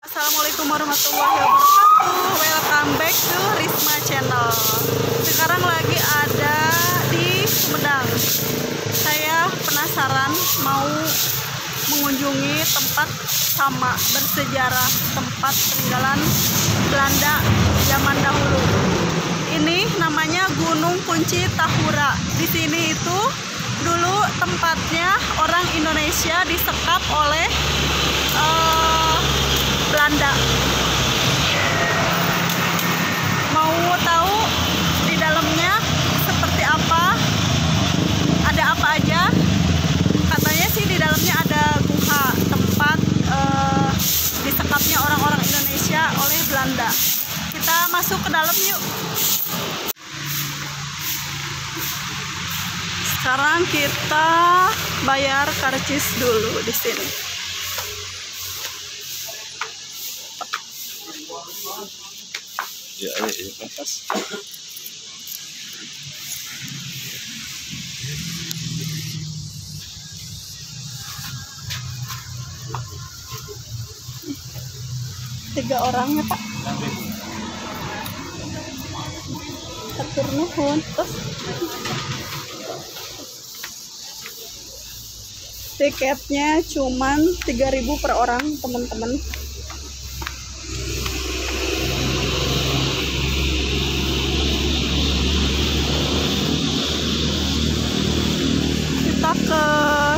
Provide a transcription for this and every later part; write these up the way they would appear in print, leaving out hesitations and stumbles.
Assalamualaikum warahmatullahi wabarakatuh. Welcome back to Risma Channel. Sekarang lagi ada di Sumedang. Saya penasaran mau mengunjungi tempat sama bersejarah, tempat peninggalan Belanda zaman dahulu. Ini namanya Gunung Kunci Tahura. Di sini itu dulu tempatnya orang Indonesia disekap oleh Belanda. Mau tahu di dalamnya seperti apa? Ada apa aja? Katanya sih di dalamnya ada gua, tempat disekapnya orang-orang Indonesia oleh Belanda. Kita masuk ke dalam yuk. Sekarang kita bayar karcis dulu di sini. Ya, atas. Tiga orang ya Pak. Atur nuhun. Terus tiketnya cuman 3.000 per orang teman-teman. Kita ke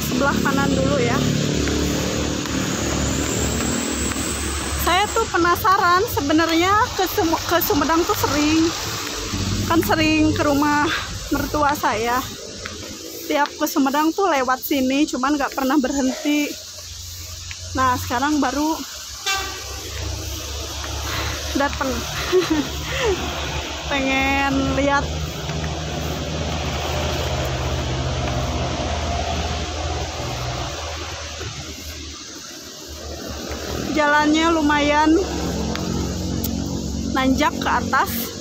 sebelah kanan dulu ya. Saya tuh penasaran sebenarnya ke Sumedang tuh sering ke rumah mertua saya. Tiap ke Sumedang tuh lewat sini, cuman nggak pernah berhenti. Nah sekarang baru datang. Pengen lihat. Jalannya lumayan nanjak ke atas,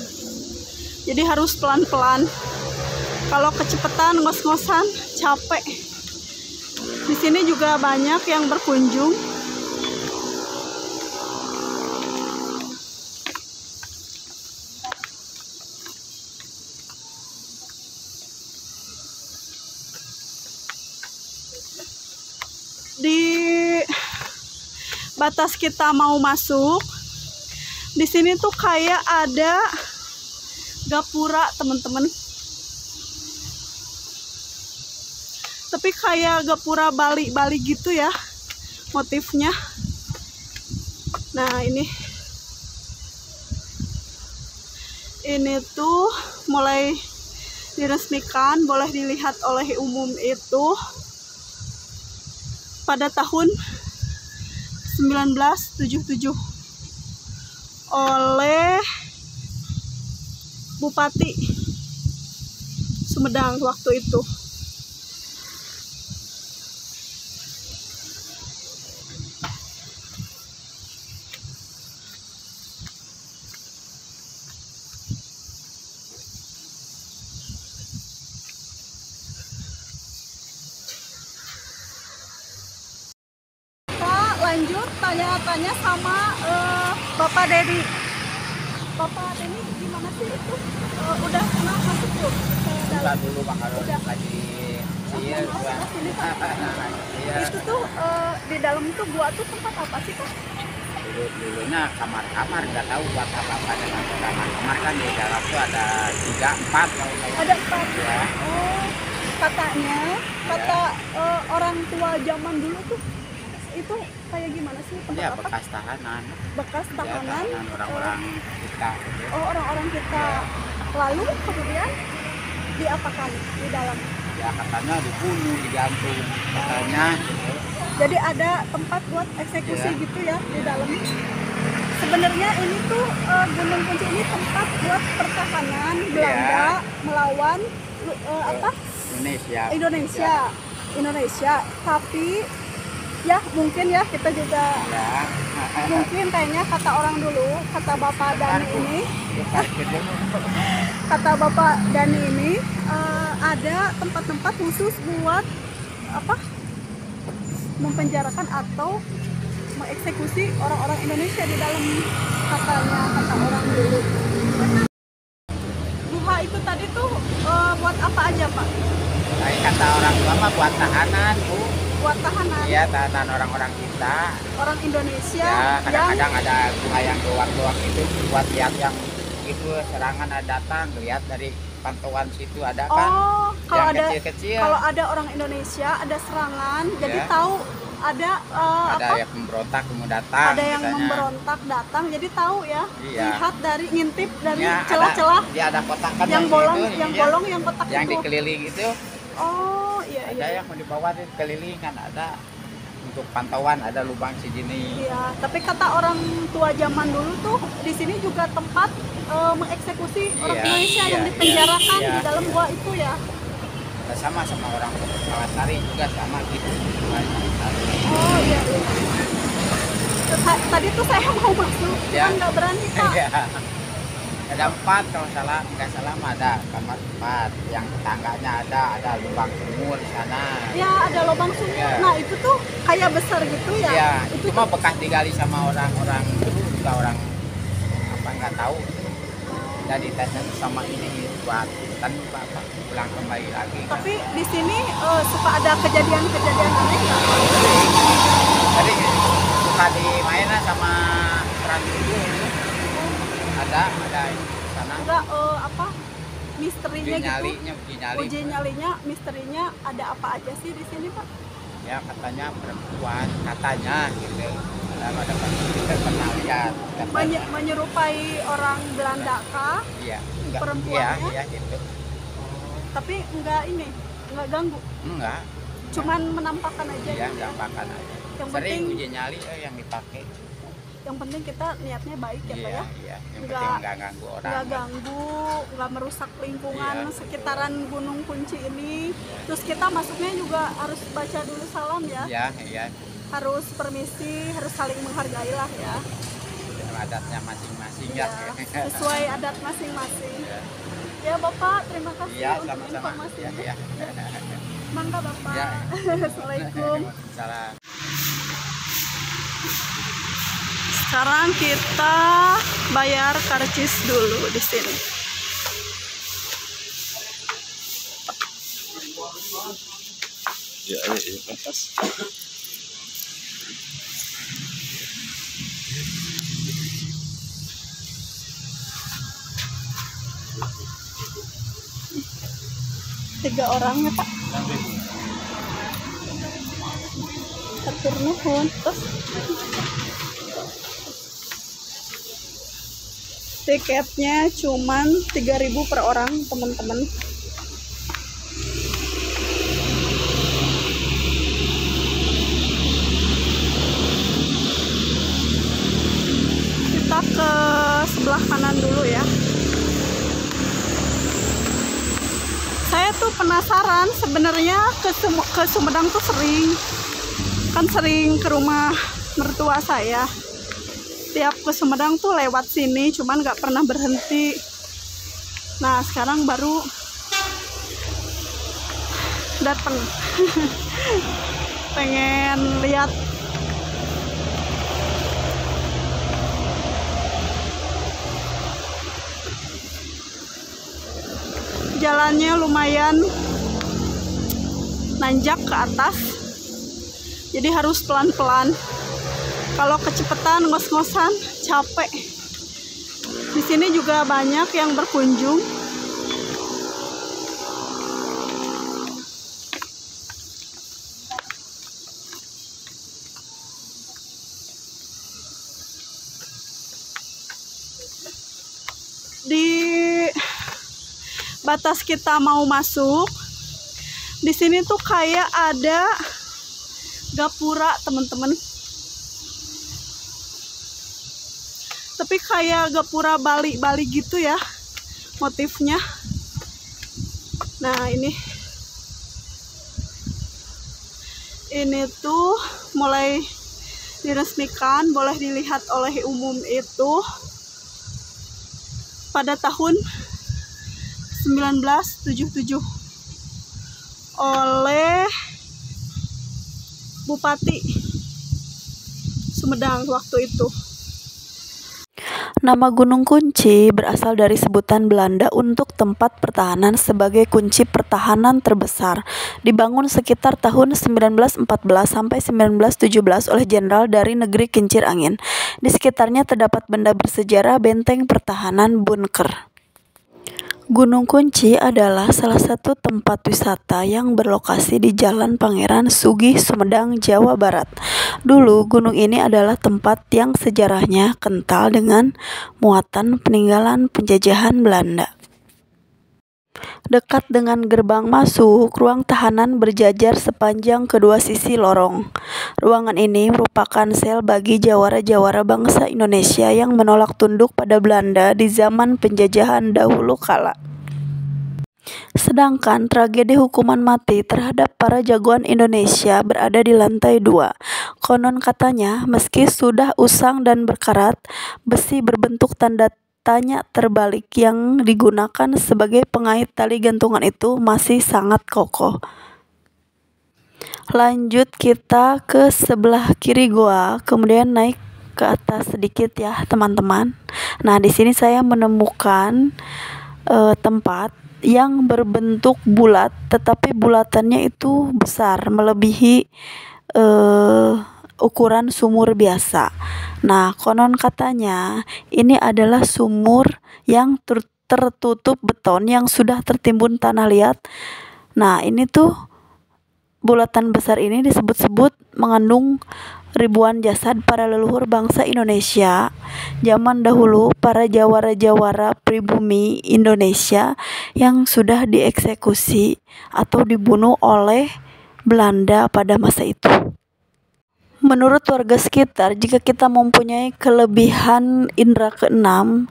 jadi harus pelan-pelan. Kalau kecepatan ngos-ngosan capek. Di sini juga banyak yang berkunjung. Di batas kita mau masuk, di sini tuh kayak ada gapura teman-teman, tapi kayak gapura Bali gitu ya motifnya. Nah ini tuh mulai diresmikan, boleh dilihat oleh umum itu pada tahun 1977 oleh Bupati Sumedang waktu itu. Lanjut tanya-tanya sama Bapak Dedi. Bapak Dedi gimana sih itu? Udah pernah masuk belum? Udah dulu udah lagi iya. Itu tuh di dalam tuh gua tuh tempat apa sih Kak? Dulunya kamar-kamar, nggak tahu buat apa dengan kamar-kamar kan di dalam tuh ada 3-4. Ada 4 ya. Oh, katanya kata orang tua zaman dulu tuh itu kayak gimana sih tempat Ya, apa? bekas tahanan. Bekas tahanan. Ya, orang-orang kita. Gitu. Oh, orang-orang kita. Lalu kemudian diapakan di dalam? Ya katanya dibunuh, digantung katanya. Gitu. Jadi ada tempat buat eksekusi Ya. gitu ya di dalam. Sebenarnya ini tuh Gunung Kunci ini tempat buat pertahanan Belanda melawan apa? Indonesia. Tapi ya mungkin ya kita juga mungkin kayaknya kata orang dulu, kata Bapak Dani ini, ada tempat-tempat khusus buat apa? Mempenjarakan atau mengeksekusi orang-orang Indonesia di dalam, katanya, kata orang dulu. Guha itu tadi tuh buat apa aja, Pak? Kayak kata orang tua mah buat tahanan, Bu. Buat tahanan. Iya, tahanan orang-orang kita. Orang Indonesia Ya, yang kadang-kadang ada bunga yang doang-doang itu buat lihat yang itu serangan ada datang, lihat dari pantauan situ ada kan. oh, kalau yang ada kecil-kecil. kalau ada orang Indonesia ada serangan, jadi Ya. tahu ada Ada apa? yang pemberontak mau datang. Ada yang katanya. memberontak datang, jadi tahu ya. Iya. Lihat dari ngintip dari Ya, celah-celah dia ada kotak kan yang di bolong, situ, yang iya. bolong, yang kotak Yang itu. dikeliling itu Oh, iya ada iya. yang mau dibawa di keliling kan ada untuk pantauan ada lubang segini. Iya, tapi kata orang tua zaman dulu tuh di sini juga tempat mengeksekusi orang Iya, Indonesia iya, yang dipenjarakan iya, di dalam gua itu ya. Sama orang Palasari juga sama gitu. Oh iya iya. Tadi tuh saya mau masuk, Ya. cuman nggak berani, Pak. Iya. Ada 4 kalau salah, nggak salah mah ada kamar 4. Yang tetangganya ada lubang sumur di sana. Ya, ada lubang sumur. Iya. Nah, itu tuh kayak besar gitu ya. Iya, Itu cuma bekas digali sama orang-orang dulu juga orang apa nggak tahu. Jadi tesnya sama ini buat hutan apa pulang kembali lagi. Kan. tapi di sini suka ada kejadian-kejadian aneh nggak? Tadi suka dimainan sama orang dulu ada di sana. Enggak apa? Misterinya Uji gitu. nyali. Uji nyalinya, misterinya ada apa aja sih di sini, Pak? Ya katanya perempuan, katanya gitu. Ada kita pernah lihat. Menyerupai orang Belanda kah? Iya, enggak. Perempuannya? Iya gitu. Tapi enggak ini, enggak ganggu. Enggak. Cuman menampakkan aja. Iya, gitu ya. gampangkan aja. Yang Sering penting- uji nyali yang dipakai. Yang penting kita niatnya baik ya, Pak Iya, ya. iya. Yang Enggak- penting enggak ganggu orang. Nggak ganggu, nggak merusak lingkungan Iya. sekitaran Gunung Kunci ini. Terus kita masuknya juga harus baca dulu salam ya. Iya, iya. Harus permisi, harus saling menghargai lah ya. Adatnya masing-masing Iya, ya. sesuai adat masing-masing. Iya. Ya Bapak, terima kasih Iya, untuk sama-sama. informasinya. Iya, iya. Mangga Bapak. Ya. Assalamualaikum. Salam. Sekarang kita bayar karcis dulu di sini. Ya, ini atas. Tiga orang ya Pak. Atur nuhun. Terus tiketnya cuman 3.000 per orang teman-teman. Kita ke sebelah kanan dulu ya. Saya tuh penasaran sebenarnya ke Sumedang tuh sering ke rumah mertua saya. Tiap ke Sumedang tuh lewat sini, cuman nggak pernah berhenti. Nah sekarang baru datang. Pengen lihat. Jalannya lumayan nanjak ke atas, jadi harus pelan-pelan. Kalau kecepatan ngos-ngosan capek. Di sini juga banyak yang berkunjung. Di batas kita mau masuk, di sini tuh kayak ada gapura teman-teman, tapi kayak gapura Bali gitu ya motifnya. Nah ini tuh mulai diresmikan, boleh dilihat oleh umum itu pada tahun 1977 oleh Bupati Sumedang waktu itu. Nama Gunung Kunci berasal dari sebutan Belanda untuk tempat pertahanan sebagai kunci pertahanan terbesar. Dibangun sekitar tahun 1914 sampai 1917 oleh jenderal dari negeri kincir angin. Di sekitarnya terdapat benda bersejarah benteng pertahanan bunker. Gunung Kunci adalah salah satu tempat wisata yang berlokasi di Jalan Pangeran Sugih, Sumedang, Jawa Barat. Dulu, gunung ini adalah tempat yang sejarahnya kental dengan muatan peninggalan penjajahan Belanda. Dekat dengan gerbang masuk, ruang tahanan berjajar sepanjang kedua sisi lorong. Ruangan ini merupakan sel bagi jawara-jawara bangsa Indonesia yang menolak tunduk pada Belanda di zaman penjajahan dahulu kala. Sedangkan tragedi hukuman mati terhadap para jagoan Indonesia berada di lantai 2. Konon katanya, meski sudah usang dan berkarat, besi berbentuk tanda tanya terbalik yang digunakan sebagai pengait tali gantungan itu masih sangat kokoh. Lanjut kita ke sebelah kiri gua, kemudian naik ke atas sedikit ya teman-teman. Nah, di sini saya menemukan tempat yang berbentuk bulat, tetapi bulatannya itu besar melebihi ukuran sumur biasa. Nah, konon katanya ini adalah sumur yang tertutup beton yang sudah tertimbun tanah liat. Nah, ini tuh bulatan besar ini disebut-sebut mengandung ribuan jasad para leluhur bangsa Indonesia zaman dahulu, para jawara-jawara pribumi Indonesia yang sudah dieksekusi atau dibunuh oleh Belanda pada masa itu. Menurut warga sekitar, jika kita mempunyai kelebihan indera keenam,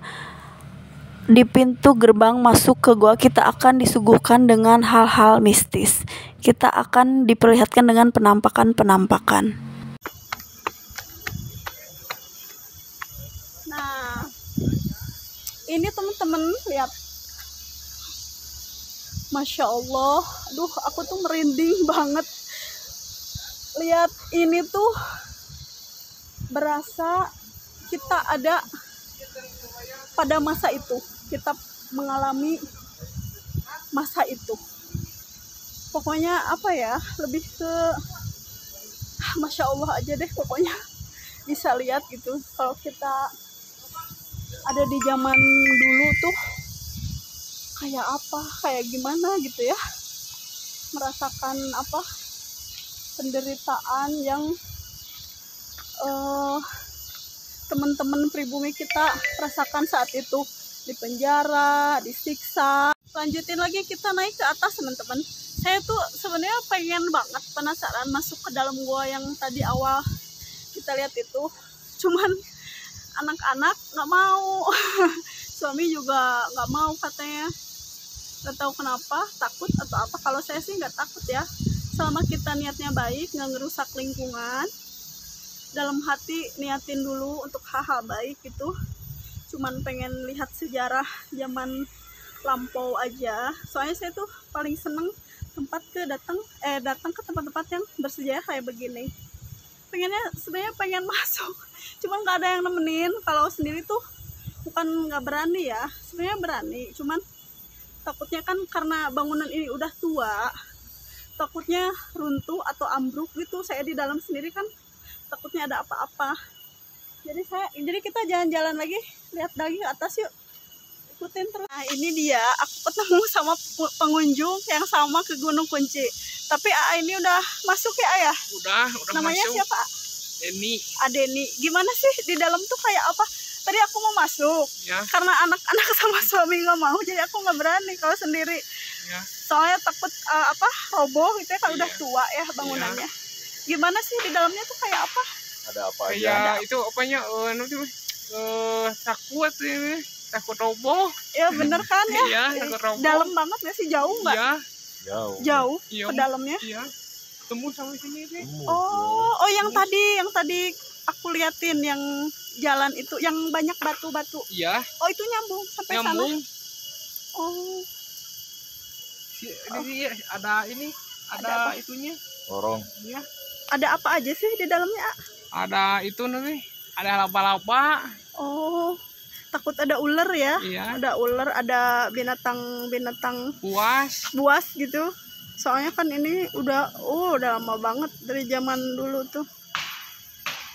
di pintu gerbang masuk ke gua kita akan disuguhkan dengan hal-hal mistis. Kita akan diperlihatkan dengan penampakan-penampakan. Nah, ini teman-teman lihat, Masya Allah, aduh aku tuh merinding banget. Lihat ini tuh berasa kita ada pada masa itu, kita mengalami masa itu. Pokoknya apa ya, lebih ke Masya Allah aja deh, pokoknya bisa lihat gitu. Kalau kita ada di zaman dulu tuh kayak apa, kayak gimana gitu ya, merasakan apa, penderitaan yang teman-teman pribumi kita rasakan saat itu, di penjara, disiksa. Lanjutin lagi, kita naik ke atas teman-teman. Saya tuh sebenarnya pengen banget, penasaran masuk ke dalam gua yang tadi awal kita lihat itu, cuman anak-anak nggak mau. Suami juga nggak mau katanya, nggak tahu kenapa, takut atau apa. Kalau saya sih nggak takut ya, selama kita niatnya baik, nggak ngerusak lingkungan, dalam hati niatin dulu untuk hal-hal baik gitu. Cuman pengen lihat sejarah zaman lampau aja. Soalnya saya tuh paling seneng datang ke tempat-tempat yang bersejarah kayak begini. Sebenarnya pengen masuk, cuman nggak ada yang nemenin. Kalau sendiri tuh bukan nggak berani ya, sebenarnya berani, cuman takutnya kan karena bangunan ini udah tua, takutnya runtuh atau ambruk gitu. Saya di dalam sendiri kan takutnya ada apa-apa. Jadi kita jalan-jalan lagi, lihat lagi ke atas yuk, ikutin terus. Nah, ini dia, aku ketemu sama pengunjung yang sama ke Gunung Kunci. Tapi ini udah masuk ya Ayah? Udah Namanya masuk. siapa? Deni. Adeni. Gimana sih di dalam tuh kayak apa? Tadi aku mau masuk, Ya. karena anak-anak sama suami nggak mau, jadi aku nggak berani kalau sendiri. Ya. Soalnya takut roboh gitu ya, kan udah tua ya bangunannya. Gimana sih di dalamnya tuh kayak apa? Ada apa aja? Kayak itu apanya takut ini, takut roboh. Ya bener kan ya? Iya, takut roboh. Dalam banget nggak sih? Jauh nggak? Iya. Jauh Iya. ke dalamnya. Iya. Tembus sampai sini sih. Oh yang tadi aku liatin yang jalan itu yang banyak batu-batu. Iya. Oh itu nyambung sampai Nyambung. sana. Oh. Ini ada ini, Ada apa? itunya. Lorong. Iya. Ada apa aja sih di dalamnya? Ada itu nih, ada laba-laba. Oh, takut ada ular ya? Iya. Ada ular, ada binatang-binatang Buas gitu. Soalnya kan ini udah lama banget dari zaman dulu tuh.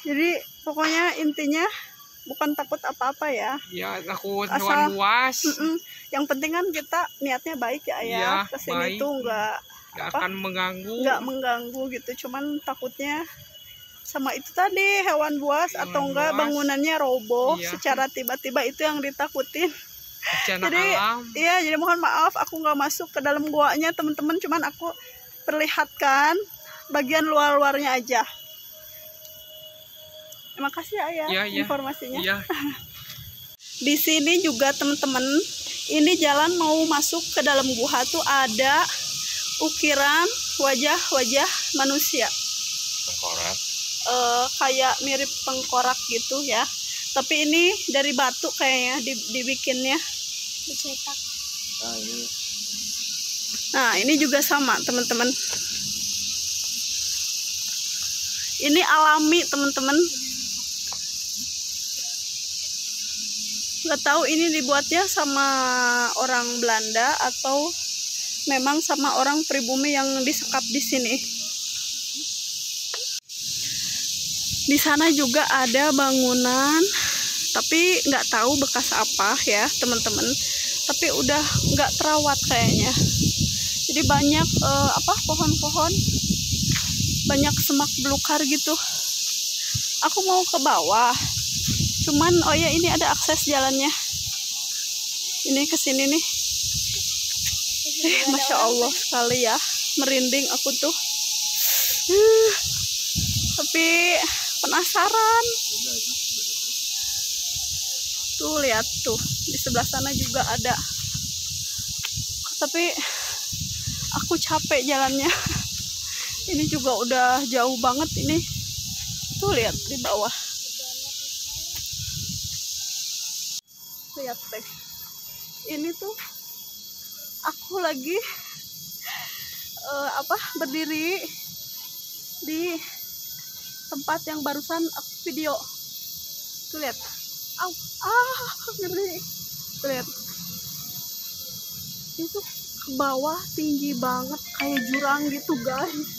Jadi pokoknya intinya bukan takut apa-apa ya. ya, takut Asal- hewan buas. Yang penting kan kita niatnya baik ya Iya, ayah. Kesini baik. tuh nggak Gak akan mengganggu. mengganggu gitu. Cuman takutnya sama itu tadi hewan buas Hewan atau enggak buas. bangunannya roboh Iya. secara tiba-tiba, itu yang ditakutin. Bencana Jadi alam. iya, jadi mohon maaf aku nggak masuk ke dalam guanya teman-teman, cuman aku perlihatkan bagian luar-luarnya aja. Terima kasih ya ayah Iya, iya. informasinya. Iya. Di sini juga teman-teman, ini jalan mau masuk ke dalam gua tuh ada ukiran wajah-wajah manusia. Tengkorak. Kayak mirip tengkorak gitu ya. Tapi ini dari batu kayaknya dibikinnya, dicetak. Nah, ini juga sama teman-teman. Ini alami teman-teman. Nggak tahu ini dibuatnya sama orang Belanda atau memang sama orang pribumi yang disekap di sini. Di sana juga ada bangunan, tapi nggak tahu bekas apa ya teman-teman. Tapi udah nggak terawat kayaknya. Jadi banyak pohon-pohon, banyak semak belukar gitu. Aku mau ke bawah, cuman oh ya ini ada akses jalannya. Ini ke sini nih. Masya Allah sekali ya, merinding aku tuh. Tapi penasaran. Tuh lihat tuh, di sebelah sana juga ada. Tapi aku capek jalannya. Ini juga udah jauh banget ini. Tuh lihat di bawah. Lihat teh. Ini tuh aku lagi berdiri di tempat yang barusan aku video. Tuh lihat. Ngeri. Tuh lihat. Itu ke bawah tinggi banget kayak jurang gitu guys.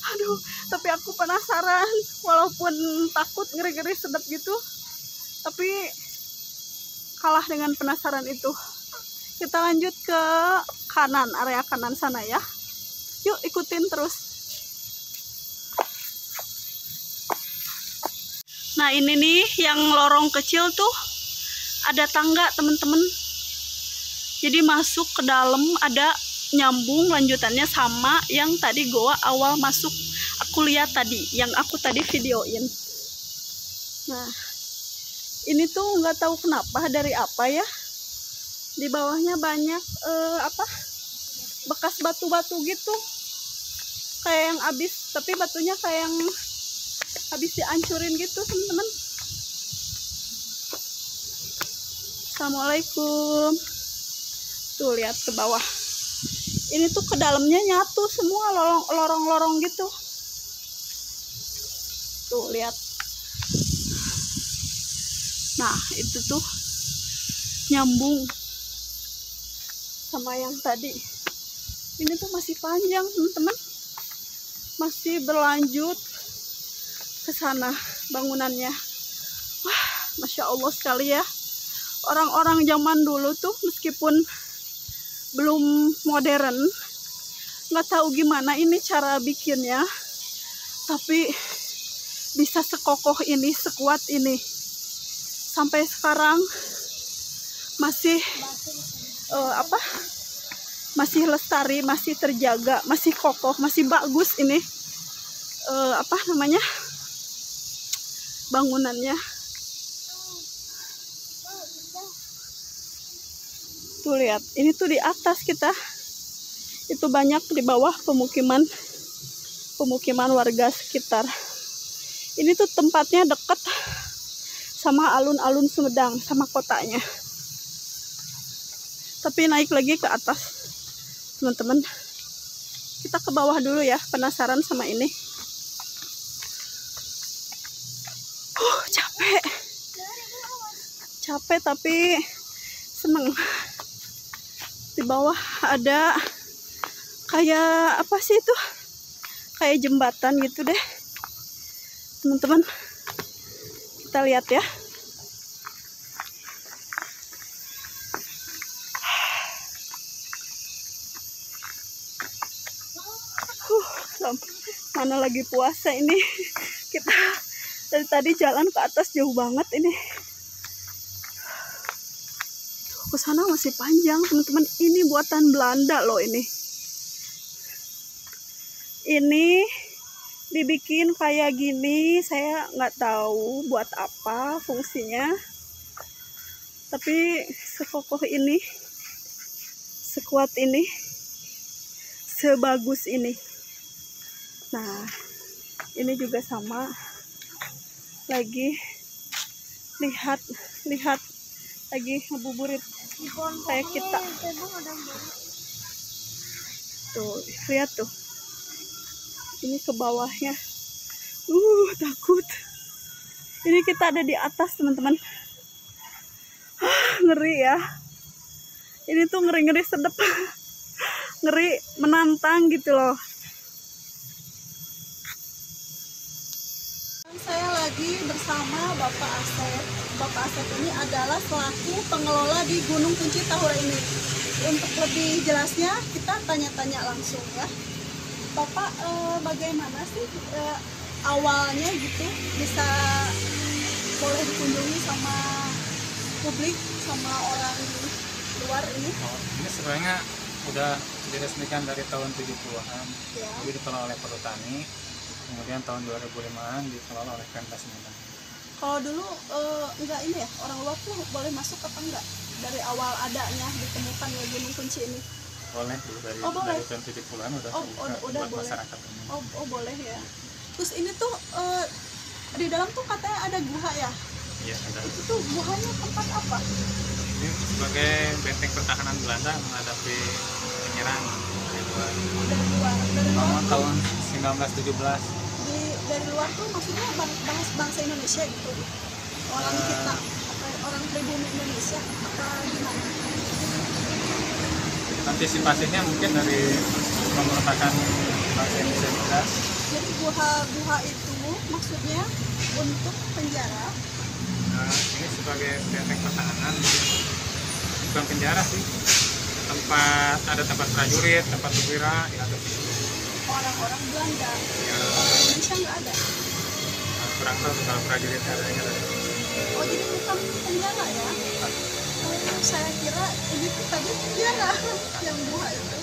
Aduh, tapi aku penasaran, walaupun takut, ngeri-ngeri sedap gitu, tapi kalah dengan penasaran itu. Kita lanjut ke kanan, area kanan sana ya. Yuk ikutin terus. Nah ini nih yang lorong kecil tuh ada tangga teman-teman. Jadi masuk ke dalam ada nyambung lanjutannya sama yang tadi goa awal masuk aku lihat tadi, yang aku tadi videoin. Nah ini tuh nggak tahu kenapa dari apa ya, di bawahnya banyak bekas batu-batu gitu, kayak yang habis, tapi batunya kayak yang habis dihancurin gitu teman-teman. Assalamualaikum. Tuh lihat ke bawah. Ini tuh ke dalamnya nyatu semua, lorong-lorong gitu. Tuh lihat. Nah itu tuh nyambung sama yang tadi. Ini tuh masih panjang teman-teman, masih berlanjut ke sana bangunannya. Wah, Masya Allah sekali ya. Orang-orang zaman dulu tuh meskipun belum modern, nggak tahu gimana ini cara bikinnya, tapi bisa sekokoh ini, sekuat ini. Sampai sekarang masih masih lestari, masih terjaga, masih kokoh, masih bagus ini bangunannya. Tuh lihat, ini tuh di atas kita, itu banyak di bawah pemukiman warga sekitar. Ini tuh tempatnya dekat sama alun-alun Sumedang, sama kotanya. Tapi naik lagi ke atas teman-teman. Kita ke bawah dulu ya, penasaran sama ini. capek tapi seneng. Di bawah ada kayak apa sih itu? Kayak jembatan gitu deh. Teman-teman, kita lihat ya. Mana lagi puasa ini. Kita dari tadi jalan ke atas jauh banget ini. Ke sana masih panjang, teman-teman. Ini buatan Belanda loh ini. Ini dibikin kayak gini, saya nggak tahu buat apa fungsinya. Tapi sekokoh ini, sekuat ini, sebagus ini. Nah, ini juga sama. Lagi lihat lagi ngebuburit kayak kita. Tuh, lihat tuh. Ini ke bawahnya. Takut. Ini kita ada di atas, teman-teman. Ngeri ya. Ini tuh ngeri-ngeri sedep. Ngeri, menantang gitu loh. Saya lagi bersama Bapak Asep. Bapak Asep ini adalah selaku pengelola di Gunung Kunci Tahura ini. Untuk lebih jelasnya kita tanya-tanya langsung ya. Bapak, bagaimana sih awalnya gitu bisa boleh dikunjungi sama publik, sama orang luar ini? Ini sebenarnya udah diresmikan dari tahun 70-an. Ya. Jadi dikelola oleh Perhutani. Kemudian tahun 2005-an dikelola oleh Pemda Sumedang. Kalau dulu enggak ini ya, orang luar tuh boleh masuk apa enggak? Dari awal adanya ditemukan ya Gunung Kunci ini. Boleh dulu dari tahun 70-an udah udah buat boleh. masyarakat umum. Oh boleh ya. Terus ini tuh di dalam tuh katanya ada guha ya. Iya, ada. Itu tuh guhanya tempat apa? Ini sebagai benteng pertahanan Belanda menghadapi penyerang dari luar. Dari luar tuh, Tahun 1917. dari luar tuh maksudnya bahas bangsa Indonesia gitu. Orang kita, apa orang pribumi Indonesia apa gimana? Antisipasinya mungkin dari merupakan bangsa Indonesia juga. Jadi guha itu maksudnya untuk penjara. Ini sebagai benteng pertahanan, bukan penjara sih, ada tempat prajurit, tempat perwira di atas itu. Orang-orang Belanda. Ya, Indonesia nggak ada. kurang tahu kalau prajurit ada yang ada. Oh jadi bukan penjara ya? Saya kira ini tuh tadi penjara yang guha itu.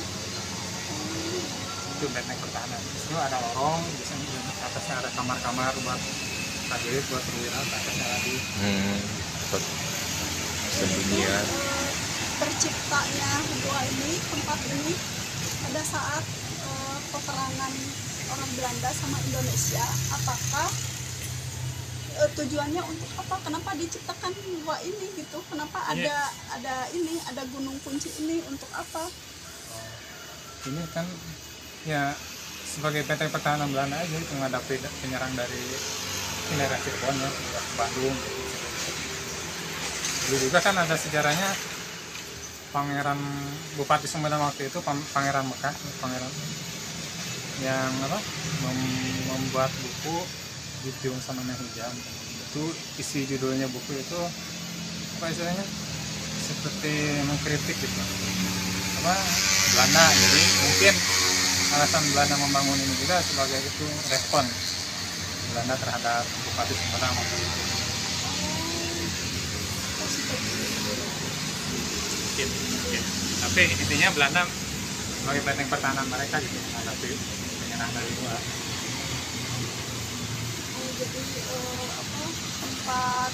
Itu benteng pertahanan. Di situ ada lorong, di sini di atasnya ada kamar-kamar buat prajurit, buat perwira, di atasnya lagi. Sembunyian. Terciptanya gua ini, tempat ini pada saat peperangan orang Belanda sama Indonesia. Apakah tujuannya untuk apa? Kenapa diciptakan gua ini gitu? Kenapa ada Gunung Kunci ini untuk apa? Ini kan ya sebagai benteng pertahanan Belanda aja itu menghadapi penyerang dari daerah Cirebon ya, daerah Bandung. Dulu juga kan ada sejarahnya Pangeran Bupati Sumedang waktu itu Pangeran Mekah, pangeran yang membuat buku Gitiung sama Hujan. Itu isi judulnya buku itu apa istilahnya, seperti mengkritik gitu Belanda. Jadi mungkin alasan Belanda membangun ini juga sebagai itu respon Belanda terhadap Bupati Sumedang waktu itu. Mungkin. Tapi intinya Belanda sebagai benteng pertahanan mereka gitu menghadapi penyerang dari luar. Jadi tempat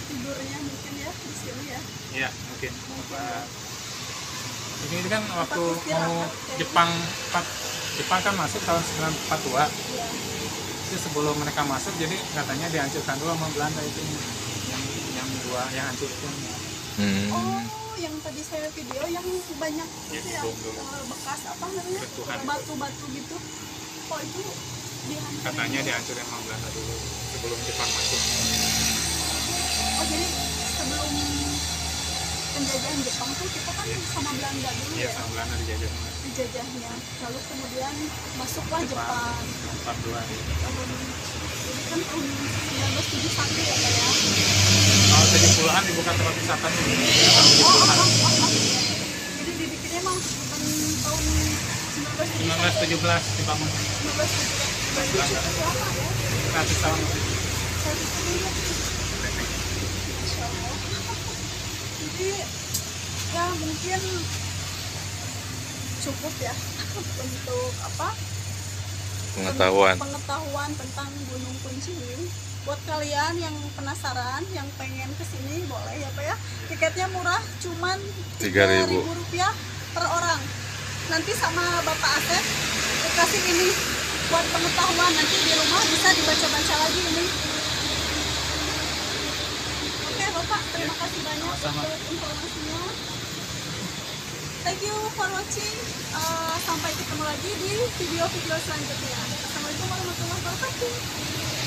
tidurnya mungkin ya di sini ya? Iya mungkin. Ini kan waktu mau Jepang kan masuk tahun 1942. Iya. Itu sebelum mereka masuk, jadi katanya dihancurkan dulu sama Belanda itu yang hancur itu. Oh, yang tadi saya video yang banyak Ya, itu ya, bekas apa namanya? Bentukan. Batu-batu gitu. Oh itu dihancurin. Katanya dihancurin sama Belanda dulu sebelum Jepang masuk. Oh jadi sebelum penjajahan Jepang tuh kita kan sama Belanda dulu Iya, ya, sama Belanda dijajah. dijajahnya. Lalu kemudian masuklah Jepang. 42. Tahun jadi kan tahun 1971 ya Pak ya. Tahun 70-an dibuka tempat wisatanya. Tahun 70-an. Jadi dibikinnya emang bukan tahun 1917 dibangun. 1917 berarti cukup lama ya. 100 tahun. Insya Allah. Jadi ya mungkin cukup ya untuk apa pengetahuan tentang Gunung Kunching. Buat kalian yang penasaran, yang pengen kesini boleh ya Pak ya. Tiketnya murah, cuman Rp3.000 per orang. Nanti sama Bapak Asep dikasih ini buat pengetahuan, nanti di rumah bisa dibaca-baca lagi ini. Oke Bapak, terima kasih banyak untuk informasinya. Thank you for watching. Sampai ketemu lagi di video-video selanjutnya. Assalamualaikum warahmatullahi wabarakatuh.